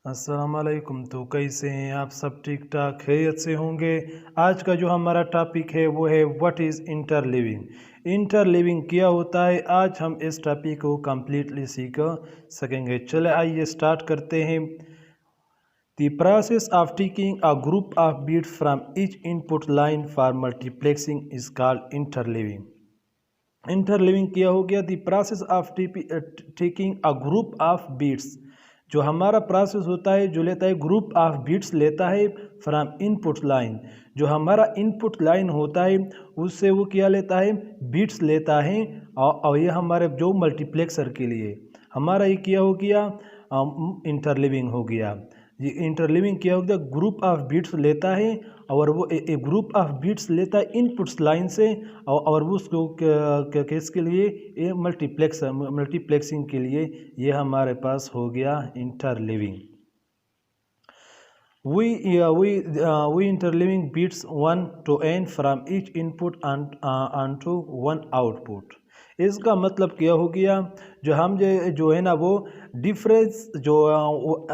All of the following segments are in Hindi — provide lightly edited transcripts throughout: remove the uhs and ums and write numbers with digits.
अस्सलाम वालेकुम। तो कैसे हैं आप सब? ठीक ठाक खैरियत से होंगे। आज का जो हमारा टॉपिक है वो है व्हाट इज़ इंटरलिविंग। इंटरलिविंग क्या होता है, आज हम इस टॉपिक को कम्प्लीटली सीख सकेंगे। चले आइए स्टार्ट करते हैं। The process of taking a group of bits from each input line for multiplexing is called interleaving. इंटरलिविंग क्या हो गया? The process of taking a group of bits, जो हमारा प्रोसेस होता है जो लेता है ग्रुप ऑफ बीट्स लेता है फ्रॉम इनपुट लाइन। जो हमारा इनपुट लाइन होता है उससे वो क्या लेता है? बीट्स लेता है। और ये हमारे जो मल्टीप्लेक्सर के लिए हमारा ये क्या हो गया? इंटरलिविंग हो गया। ये इंटरलिविंग क्या हो गया? ग्रुप ऑफ बीट्स लेता है और वो एक ग्रुप ऑफ बीट्स लेता है इनपुट्स लाइन से और वो उसको किसके लिए? ये मल्टीप्लेक्सिंग के लिए ये हमारे पास हो गया इंटरलिविंग। We interleaving bits 1 to n from each input onto one output. इसका मतलब क्या हो गया? जो हम जो है ना वो डिफरेंस जो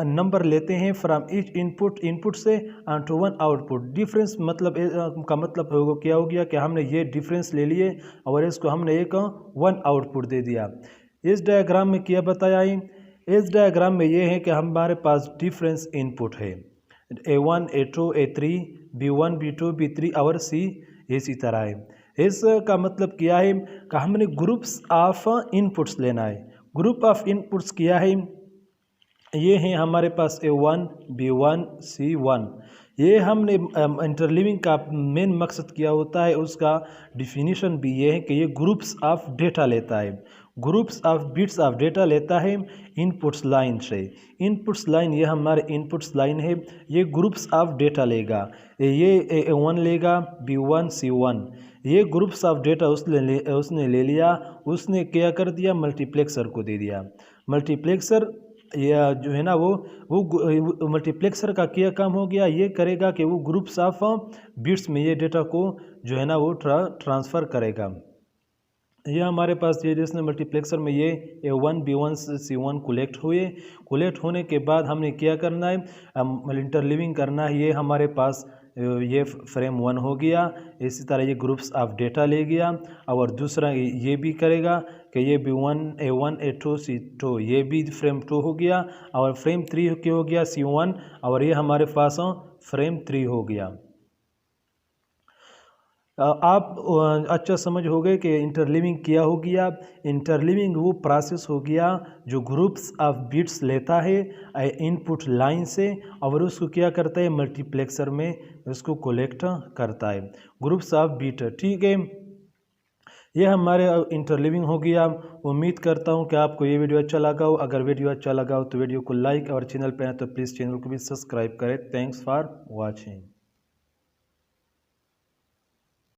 नंबर लेते हैं फ्रॉम ईच इनपुट से टू वन आउटपुट। डिफरेंस मतलब का मतलब क्या हो गया कि हमने ये डिफरेंस ले लिए और इसको हमने एक वन आउटपुट दे दिया। इस डायग्राम में क्या बताया है? इस डायग्राम में ये है कि हमारे पास डिफरेंस इनपुट है A1 A2 A3 B1 B2 B3 और C इसी तरह है। इसका मतलब क्या है कि हमने ग्रुप्स ऑफ इनपुट्स लेना है। ग्रुप ऑफ इनपुट्स क्या है? ये हैं हमारे पास A1 B1 C1। ये हमने इंटरलिविंग का मेन मकसद क्या होता है, उसका डिफिनीशन भी ये है कि ये ग्रुप्स ऑफ डेटा लेता है, groups of bits of data लेता है इनपुट्स लाइन से। इनपुट्स लाइन ये हमारे इनपुट्स लाइन है, ये ग्रुप्स ऑफ डेटा लेगा। ये A1 लेगा B1 C1। ये ग्रुप्स ऑफ डेटा उसने ले लिया, उसने क्या कर दिया? मल्टीप्लेक्सर को दे दिया। मल्टीप्लेक्सर या जो है ना वो मल्टीप्लेक्सर का क्या काम हो गया? ये करेगा कि वो ग्रुप्स ऑफ बिट्स में ये डेटा को जो है ना वो ट्रांसफ़र करेगा। ये हमारे पास ये जिसने मल्टीप्लेक्सर में ये A1 B1 C1 कलेक्ट होने के बाद हमने क्या करना है? इंटरलिविंग करना है। ये हमारे पास ये फ्रेम 1 हो गया। इसी तरह ये ग्रुप्स ऑफ डेटा ले गया और दूसरा ये भी करेगा कि ये B1 A1 A2 C2 ये भी फ्रेम 2 हो गया और फ्रेम 3 क्या हो गया? C1 और ये हमारे पास फ्रेम 3 हो गया। आप अच्छा समझ हो गए कि इंटरलिविंग क्या हो गया। इंटरलिविंग वो प्रोसेस हो गया जो ग्रुप्स ऑफ बिट्स लेता है इनपुट लाइन से और उसको क्या करता है? मल्टीप्लेक्सर में उसको कलेक्ट करता है ग्रुप्स ऑफ बिट। ठीक है, ये हमारे इंटरलिविंग हो गया। उम्मीद करता हूँ कि आपको ये वीडियो अच्छा लगा हो। अगर वीडियो अच्छा लगा हो तो वीडियो को लाइक और चैनल पर हैं तो प्लीज़ चैनल को भी सब्सक्राइब करें। Thanks for watching.